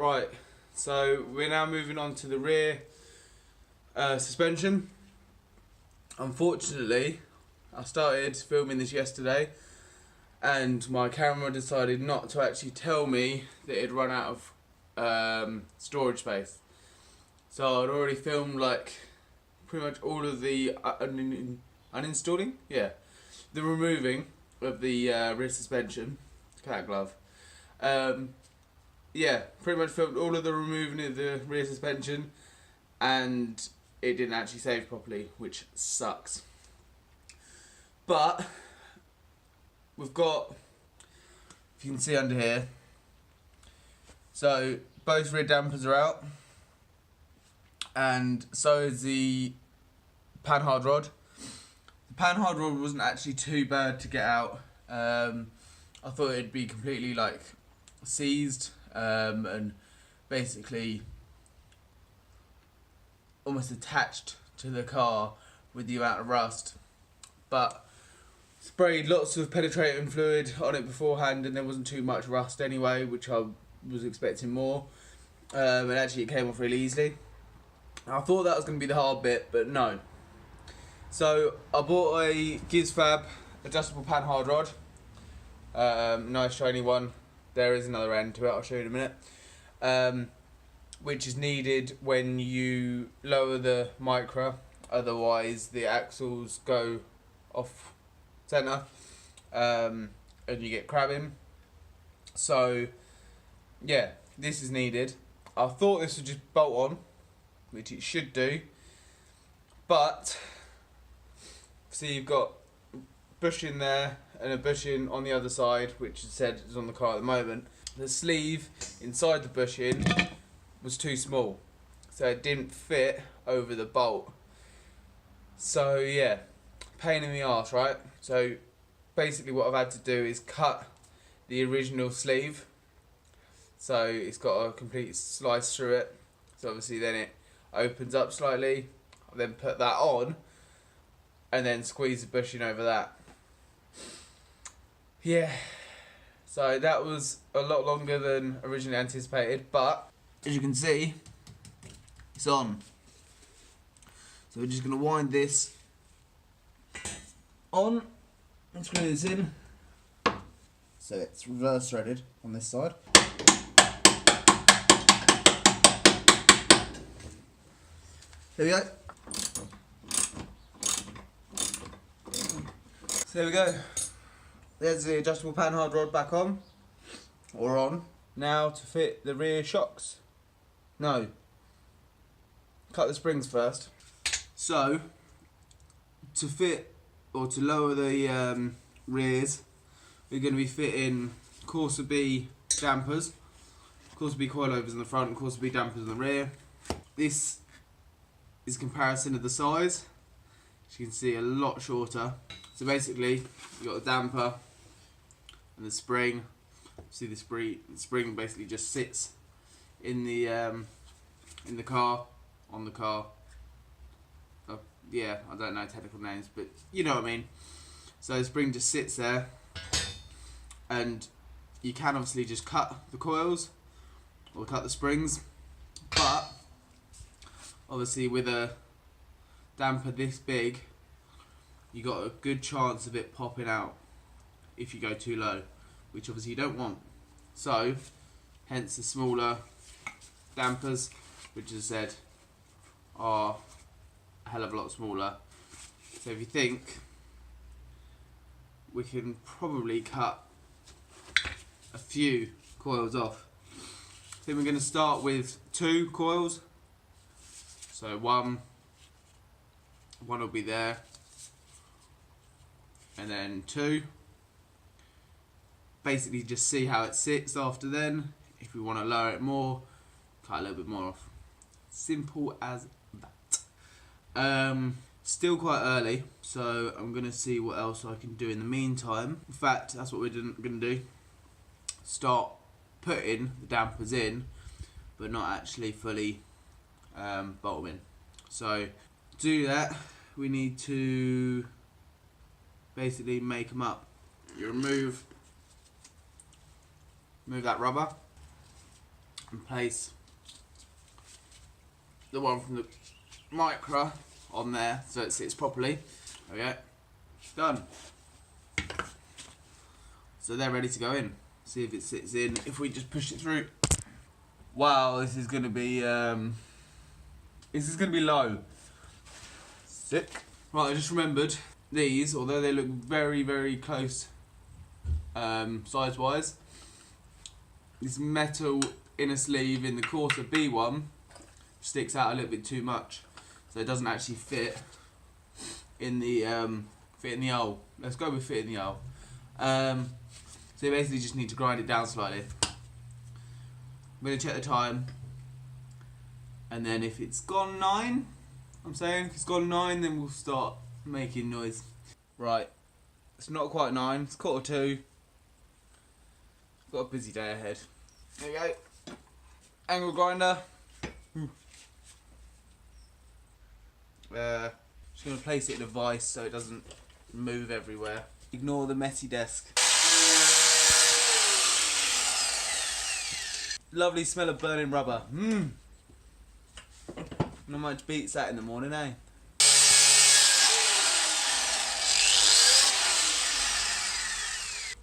Right, so we're now moving on to the rear suspension. Unfortunately, I started filming this yesterday and my camera decided not to actually tell me that it had run out of storage space. So I'd already filmed like pretty much all of the uninstalling, the removing of the rear suspension. Cat glove. Pretty much filmed all of the removing of the rear suspension, and it didn't actually save properly, which sucks. But we've got, if you can see under here, so both rear dampers are out, and so is the panhard rod. The panhard rod wasn't actually too bad to get out. I thought it'd be completely like seized and basically almost attached to the car with the amount of rust, but sprayed lots of penetrating fluid on it beforehand and there wasn't too much rust anyway, which I was expecting more, and actually it came off really easily. I thought that was going to be the hard bit, but no. So I bought a GizFab adjustable panhard rod, nice shiny one. There is another end to it, I'll show you in a minute, which is needed when you lower the Micra, otherwise the axles go off centre and you get crabbing. So yeah, this is needed. I thought this would just bolt on, which it should do, but see, you've got bushing there and a bushing on the other side, which is said is on the car at the moment. The sleeve inside the bushing was too small, so it didn't fit over the bolt. So yeah, pain in the arse, right? So basically what I've had to do is cut the original sleeve, so it's got a complete slice through it, so obviously then it opens up slightly. I then put that on and then squeeze the bushing over that. Yeah, so that was a lot longer than originally anticipated, but as you can see, it's on. So we're just going to wind this on and screw this in. So it's reverse threaded on this side. There we go. So there we go. There's the adjustable panhard rod back on, or on. Now to fit the rear shocks. No. Cut the springs first. So, to fit, or to lower the rears, we're going to be fitting Corsa B dampers, Corsa B coilovers in the front and Corsa B dampers in the rear. This is a comparison of the size. As you can see, a lot shorter. So basically, you've got the damper and the spring. See the spring basically just sits in the car, on the car. Yeah, I don't know technical names, but you know what I mean. So the spring just sits there, and you can obviously just cut the coils or cut the springs, but obviously with a damper this big, you got a good chance of it popping out if you go too low, which obviously you don't want. So hence the smaller dampers, which as I said are a hell of a lot smaller. So if you think, we can probably cut a few coils off. I think we're going to start with 2 coils. So one will be there, and then 2. Basically just see how it sits after then. If we want to lower it more, cut a little bit more off. Simple as that. Still quite early, so I'm going to see what else I can do in the meantime. In fact, that's what we're going to do. Start putting the dampers in, but not actually fully bolt them in. So to do that, we need to basically make them up. You remove that rubber, and place the one from the Micra on there so it sits properly. Okay, done. So they're ready to go in. See if it sits in. If we just push it through. Wow, this is gonna be low. Sick. Right, I just remembered these, although they look very, very close size-wise, this metal inner sleeve in the Corsa B1 sticks out a little bit too much, so it doesn't actually fit in the hole. Let's go with fit in the hole. So you basically just need to grind it down slightly. I'm going to check the time, and then if it's gone 9, if it's gone 9, then we'll start making noise. Right, it's not quite 9, it's 1:45. Got a busy day ahead. There you go. Angle grinder. Just going to place it in a vise so it doesn't move everywhere. Ignore the messy desk. Lovely smell of burning rubber. Not much beats that in the morning, eh?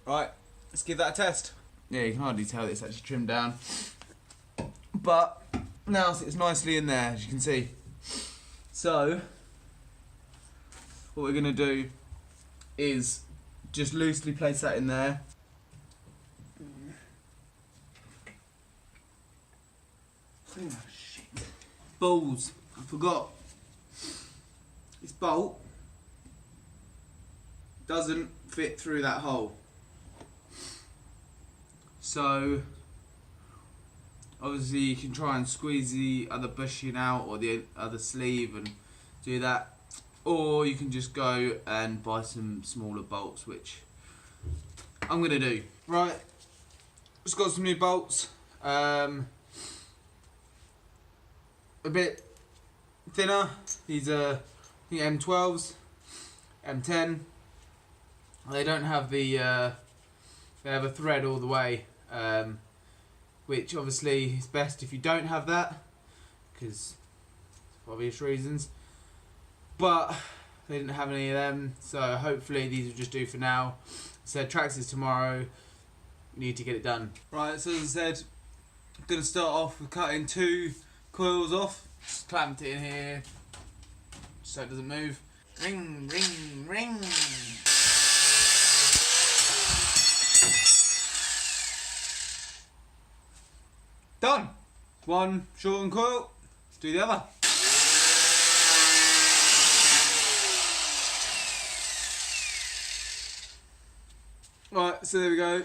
Right, let's give that a test. Yeah, you can hardly tell it's actually trimmed down. But now it's nicely in there, as you can see. So, what we're going to do is just loosely place that in there. Oh shit. Balls, I forgot. This bolt doesn't fit through that hole. So obviously you can try and squeeze the other bushing out or the other sleeve and do that, or you can just go and buy some smaller bolts, which I'm gonna do. Right, just got some new bolts, a bit thinner. These are, I think, M12s, M10. They don't have the they have a thread all the way, which obviously is best if you don't have that, because for obvious reasons. But they didn't have any of them, so hopefully these will just do for now. So tracks is tomorrow. We need to get it done. Right, so as I said, I'm gonna start off with cutting 2 coils off. Just clamped it in here so it doesn't move. Ring, ring, ring. Done. One shortened coil. Let's do the other. Right, so there we go.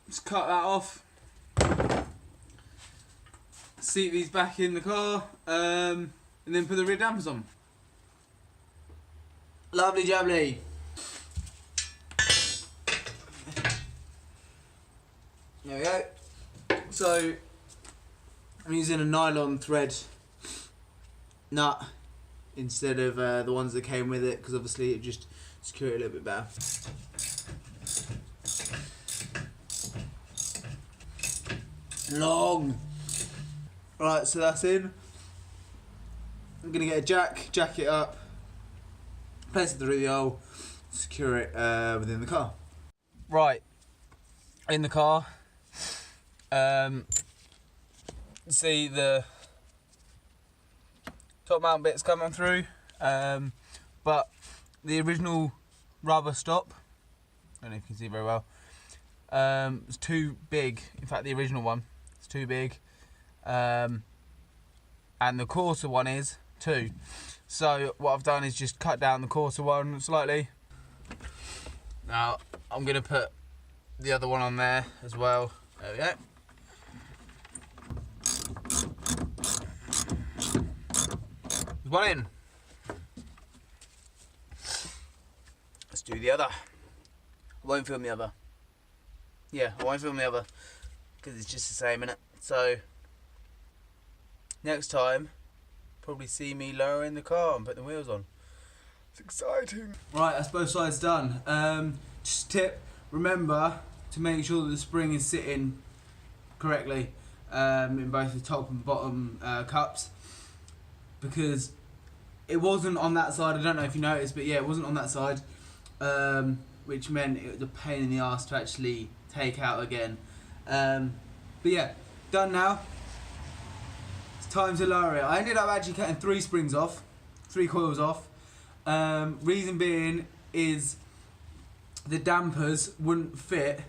Just cut that off. Seat these back in the car, and then put the rear dampers on. Lovely jubbly. There we go. So I'm using a nylon thread nut instead of the ones that came with it, because obviously it just secure it a little bit better. Long. Right, so that's in. I'm gonna get a jack it up, place it through the hole, secure it within the car. Right, in the car. See the top mount bits coming through, but the original rubber stop, I don't know if you can see very well, it's too big. In fact, the original one is too big, and the Corsa one is too. So what I've done is just cut down the Corsa one slightly. Now I'm going to put the other one on there as well. There we go. There's one in. Let's do the other. I won't film the other. Yeah, I won't film the other because it's just the same, innit? So next time, probably see me lowering the car and putting the wheels on. It's exciting. Right, that's both sides done. Just a tip, remember to make sure that the spring is sitting correctly. in both the top and bottom cups, because it wasn't on that side. I don't know if you noticed, but yeah, it wasn't on that side, which meant it was a pain in the arse to actually take out again. But yeah, done now. It's time to lower it. I ended up actually cutting 3 springs off, 3 coils off. Reason being is the dampers wouldn't fit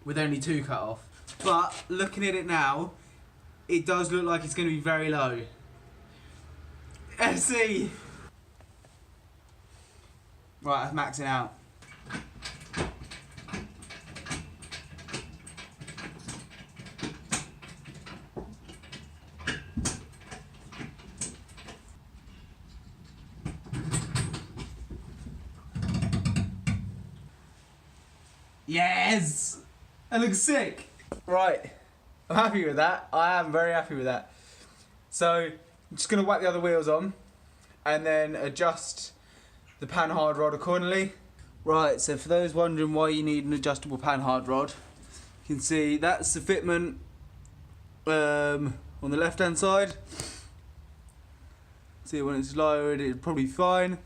with only 2 cut off. But looking at it now, it does look like it's going to be very low. Let's see. Right, that's maxing out. Yes! That looks sick. Right, I'm happy with that. I am very happy with that. So, I'm just going to whack the other wheels on and then adjust the panhard rod accordingly. Right, so for those wondering why you need an adjustable panhard rod, you can see that's the fitment on the left hand side. See, when it's lowered it's probably fine.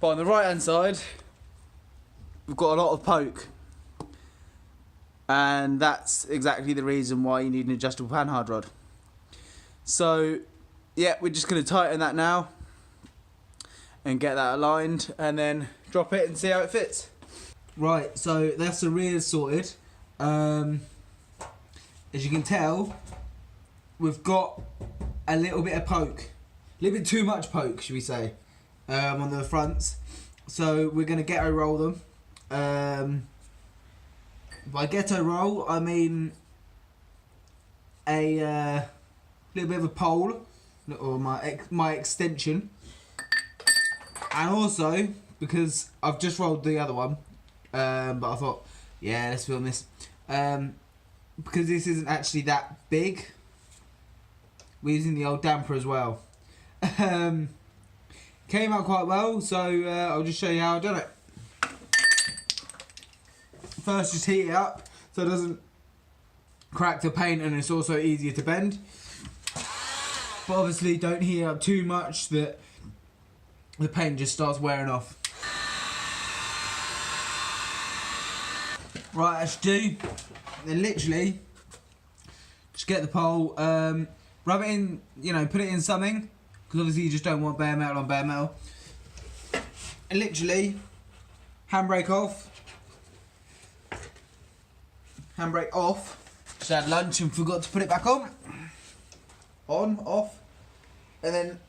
But on the right hand side, we've got a lot of poke. And that's exactly the reason why you need an adjustable panhard rod. So, yeah, we're just going to tighten that now and get that aligned and then drop it and see how it fits. Right, so that's the rear sorted. As you can tell, we've got a little bit of poke. A little bit too much poke, should we say, on the fronts. So we're going to ghetto roll them. By ghetto roll, I mean a little bit of a pole, or my extension, and also because I've just rolled the other one, but I thought, yeah, let's film this, because this isn't actually that big. We're using the old damper as well. Came out quite well, so I'll just show you how I've done it. First, just heat it up so it doesn't crack the paint, and it's also easier to bend. But obviously don't heat it up too much that the paint just starts wearing off. Right, that's do. Then literally just get the pole, rub it in, you know, put it in something, because obviously you just don't want bare metal on bare metal. And literally handbrake off. Handbrake off. Just had lunch and forgot to put it back on. On, off. And then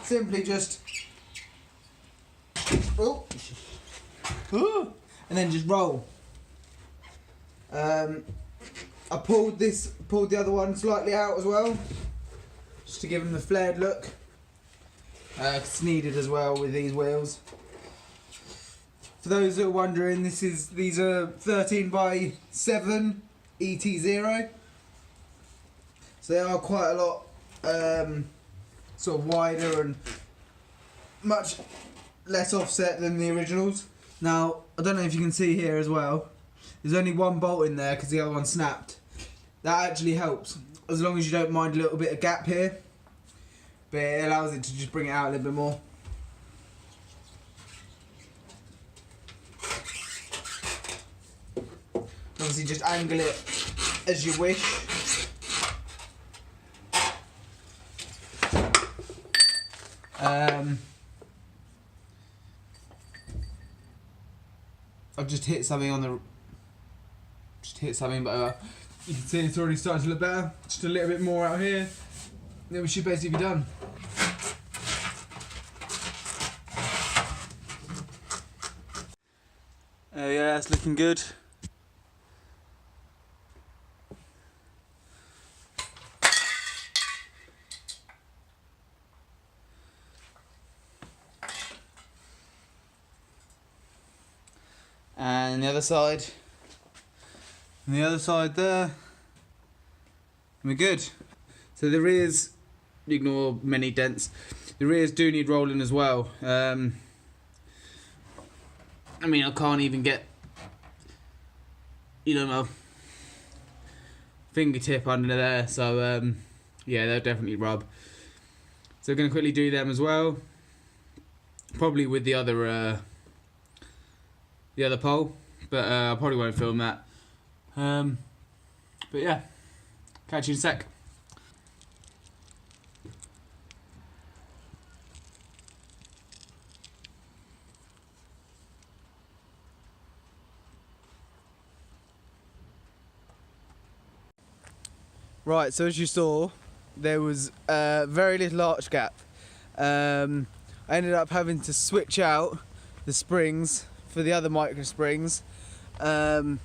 simply just... Oh. And then just roll. I pulled the other one slightly out as well, just to give them the flared look. It's needed as well with these wheels. For those that are wondering, these are 13x7 ET0, so they are quite a lot sort of wider and much less offset than the originals. Now, I don't know if you can see here as well, there's only one bolt in there because the other one snapped. That actually helps, as long as you don't mind a little bit of gap here, but it allows it to just bring it out a little bit more. Obviously just angle it as you wish. I've just hit something on the... but you can see it's already starting to look better. Just a little bit more out here. Then we should basically be done. Yeah, it's looking good. And the other side, and the other side there, we're good. So the rears, ignore many dents, the rears do need rolling as well. I mean, I can't even get, you know, my fingertip under there, so yeah, they'll definitely rub. So we're going to quickly do them as well, probably with the other pole, but I probably won't film that. But yeah, catch you in a sec. Right, so as you saw, there was very little arch gap. I ended up having to switch out the springs for the other Micra springs. As you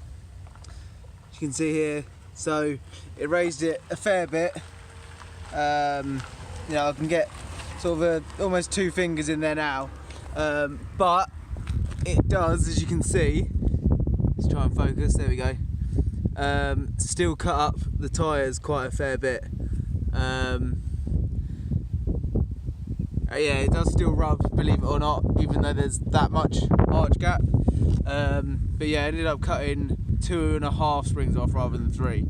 can see here, so it raised it a fair bit. You know, I can get sort of almost 2 fingers in there now, but it does, as you can see, let's try and focus, there we go, still cut up the tyres quite a fair bit. Yeah, it does still rub, believe it or not, even though there's that much arch gap. But yeah, I ended up cutting 2.5 springs off rather than 3.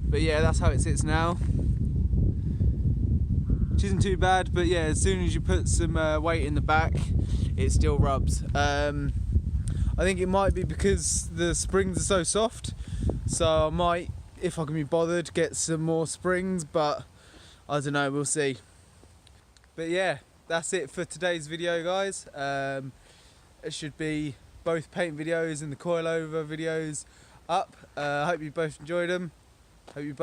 But yeah, that's how it sits now, which isn't too bad. But yeah, as soon as you put some weight in the back, it still rubs. I think it might be because the springs are so soft, so I might, if I can be bothered, get some more springs, but I don't know, we'll see. But yeah, that's it for today's video, guys. It should be both paint videos and the coilover videos up. I hope you both enjoyed them. Hope you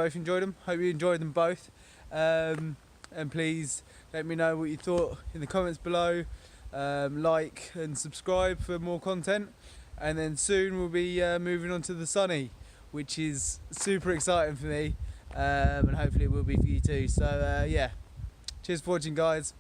enjoyed them both. And please let me know what you thought in the comments below. Like and subscribe for more content. And then soon we'll be moving on to the Sunny, which is super exciting for me. And hopefully it will be for you too. So yeah, cheers for watching, guys.